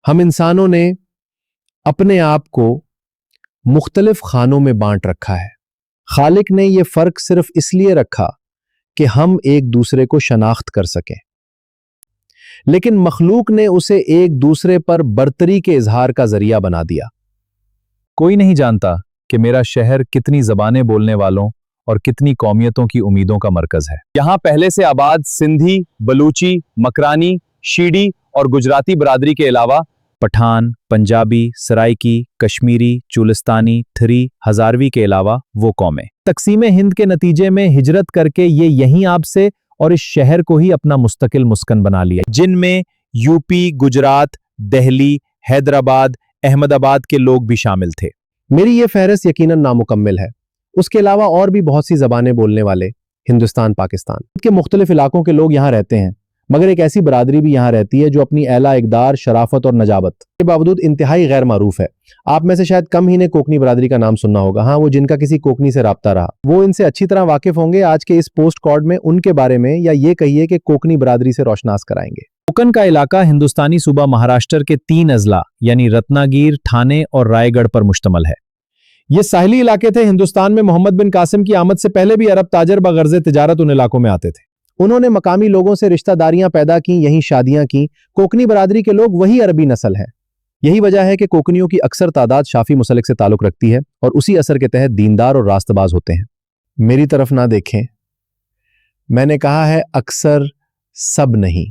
हम इंसानों ने अपने आप को मुख्तलिफ खानों में बांट रखा है। खालिक ने यह फर्क सिर्फ इसलिए रखा कि हम एक दूसरे को शनाख्त कर सकें, लेकिन मखलूक ने उसे एक दूसरे पर बर्तरी के इजहार का जरिया बना दिया। कोई नहीं जानता कि मेरा शहर कितनी जबानें बोलने वालों और कितनी कौमियतों की उम्मीदों का मरकज है। यहाँ पहले से आबाद सिंधी, बलूची, मकरानी, शीडी और गुजराती बरादरी के अलावा पठान, पंजाबी, सराइकी, कश्मीरी, चुलिस्तानी, थरी, हजारवी के अलावा वो कौमें तकसीम हिंद के नतीजे में हिजरत करके ये यहीं आपसे और इस शहर को ही अपना मुस्तकिल मुस्कन बना लिया, जिनमें यूपी, गुजरात, दिल्ली, हैदराबाद, अहमदाबाद के लोग भी शामिल थे। मेरी ये फहरिस्त यकीनन नामुकम्मल है। उसके अलावा और भी बहुत सी जबानें बोलने वाले हिंदुस्तान, पाकिस्तान के मुख्तलिफ इलाकों के लोग यहाँ रहते हैं, मगर एक ऐसी बरादरी भी यहाँ रहती है जो अपनी एला इकदार, शराफत और नजाबत के बावजूद इंतहाई गैर मारूफ है। आप में से शायद कम ही ने कोकनी बरादरी का नाम सुनना होगा। हाँ, वो जिनका किसी कोकनी से राब्ता रहा, वो इनसे अच्छी तरह वाकिफ होंगे। आज के इस पोस्ट कार्ड में उनके बारे में, या ये कहिए कि कोकनी बरादरी से रोशनास कराएंगे। कोकन का इलाका हिंदुस्तानी सूबा महाराष्ट्र के 3 अजला यानी रत्नागिर, ठाणे और रायगढ़ पर मुश्तमल है। ये साहिली इलाके थे। हिंदुस्तान में मोहम्मद बिन कासिम की आमद से पहले भी अरब ताजर बगर्ज़े तिजारत उन इलाकों में आते थे। उन्होंने मकामी लोगों से रिश्तेदारियां पैदा की, यहीं शादियां की। कोकनी बरादरी के लोग वही अरबी नस्ल हैं। यही वजह है कि कोकनियों की अक्सर तादाद शाफी मुसलक से ताल्लुक रखती है और उसी असर के तहत दीनदार और रास्तबाज होते हैं। मेरी तरफ ना देखें, मैंने कहा है अक्सर, सब नहीं।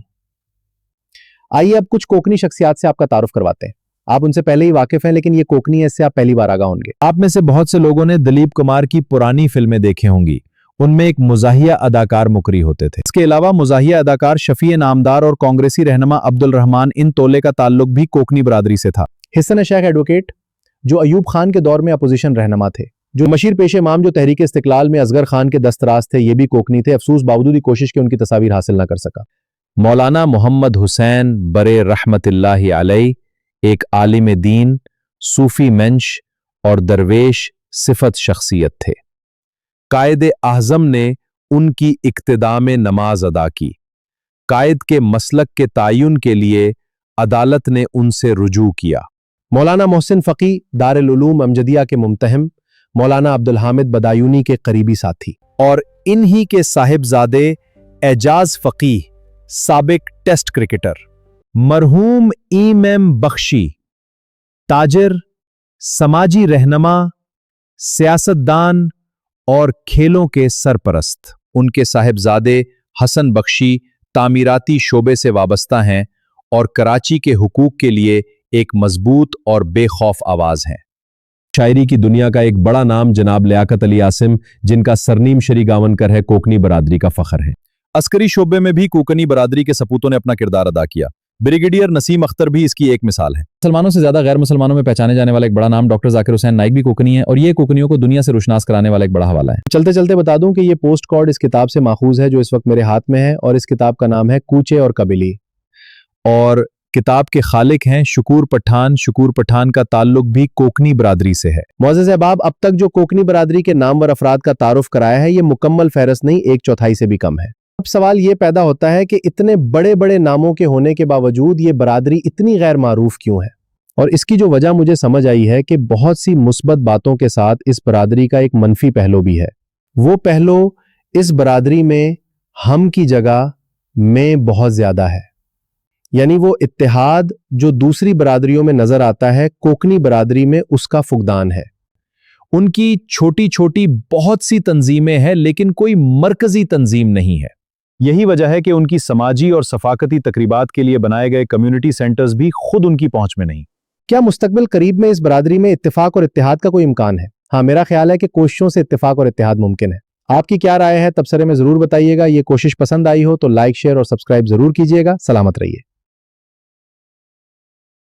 आइए अब कुछ कोकनी शख्सियात से आपका तारुफ करवाते हैं। आप उनसे पहले ही वाकिफ हैं, लेकिन ये कोकनी है, इससे आप पहली बार आगाह होंगे। आप में से बहुत से लोगों ने दिलीप कुमार की पुरानी फिल्में देखी होंगी। उनमें एक मुजाहिया अदाकार मुकरी होते थे। इसके अलावा मुजाहिया अदाकार शफी नामदार और कांग्रेसी रहनुमा अब्दुल रहमान इन तोले का ताल्लुक भी कोकनी बरादरी से था। हिसन शेख एडवोकेट, जो अयूब खान के दौर में अपोजिशन रहनुमा थे, जो मशीर पेश इमाम जो तहरीक इस्तिकलाल में असगर खान के दस्तराज थे, ये भी कोकनी थे। अफसोस बावजूद ही कोशिश की उनकी तस्वीर हासिल ना कर सका। मौलाना मोहम्मद हुसैन बरे रहमतुल्लाहि अलैह एक आलिम दीन, सूफी मंश और दरवेश सिफत शख्सियत थे। कायद आज़म ने उनकी इक्तिदा में नमाज अदा की। कायद के मसलक के तायुन के लिए अदालत ने उनसे रुजू किया। मौलाना मोहसिन फ़की दारुल उलूम अमजदिया के मुमतहम, मौलाना अब्दुल हामिद बदायूनी के करीबी साथी, और इन्हीं के साहिबजादे एजाज फ़कीह, साबिक टेस्ट क्रिकेटर, मरहूम इमाम बख्शी, ताजिर, समाजी रहनुमा, सियासतदान और खेलों के सरपरस्त। उनके साहिबजादे हसन बख्शी तामीराती शोबे से वाबस्ता हैं और कराची के हुकूक के लिए एक मजबूत और बेखौफ आवाज हैं। शायरी की दुनिया का एक बड़ा नाम जनाब लियाकत अली आसिम, जिनका सरनीम शरी गावनकर है, कोकनी बरादरी का फख्र है। अस्करी शोबे में भी कोकनी बरादरी के सपूतों ने अपना किरदार अदा किया। ब्रिगेडियर नसीम अख्तर भी इसकी एक मिसाल है। मुसलमानों से ज्यादा गैर मुसलमानों में पहचाने जाने वाला एक बड़ा नाम डॉक्टर जाकिर हुसैन नाइक भी कोकनी है, और ये कोकनियों को दुनिया से रोशनास कराने वाला एक बड़ा हवाला है। चलते चलते बता दूं कि ये पोस्ट कार्ड इस किताब से माखूज है जो इस वक्त मेरे हाथ में है, और इस किताब का नाम है कूचे और कबीली, और किताब के खालिक हैं शकूर पठान। शकूर पठान का ताल्लुक भी कोकनी बरादरी से है। मोअज़्ज़ज़ अहबाब, अब तक जो कोकनी बरादरी के नामवर अफराद का तारुफ कराया है, ये मुकम्मल फहरिस्त नहीं, 1/4 से भी कम है। अब सवाल ये पैदा होता है कि इतने बड़े बड़े नामों के होने के बावजूद ये बरादरी इतनी गैर मारूफ क्यों है? और इसकी जो वजह मुझे समझ आई है कि बहुत सी मुस्बत बातों के साथ इस बरादरी का एक मनफी पहलू भी है। वो पहलू इस बरादरी में हम की जगह में बहुत ज्यादा है, यानी वो इत्तेहाद जो दूसरी बरादरियों में नजर आता है, कोकनी बरादरी में उसका फुकदान है। उनकी छोटी छोटी बहुत सी तंजीमें हैं, लेकिन कोई मरकजी तंजीम नहीं है। यही वजह है कि उनकी समाजी और सफाकती तकरीबात के लिए बनाए गए कम्युनिटी सेंटर्स भी खुद उनकी पहुंच में नहीं। क्या मुस्तकबिल करीब में इस बरादरी में इत्तेफाक और इत्तेहाद का कोई इम्कान है? हाँ, मेरा ख्याल है कि कोशिशों से इत्तेफाक और इत्तेहाद मुमकिन है। आपकी क्या राय है? तबसरे में जरूर बताइएगा। ये कोशिश पसंद आई हो तो लाइक, शेयर और सब्सक्राइब जरूर कीजिएगा। सलामत रहिए।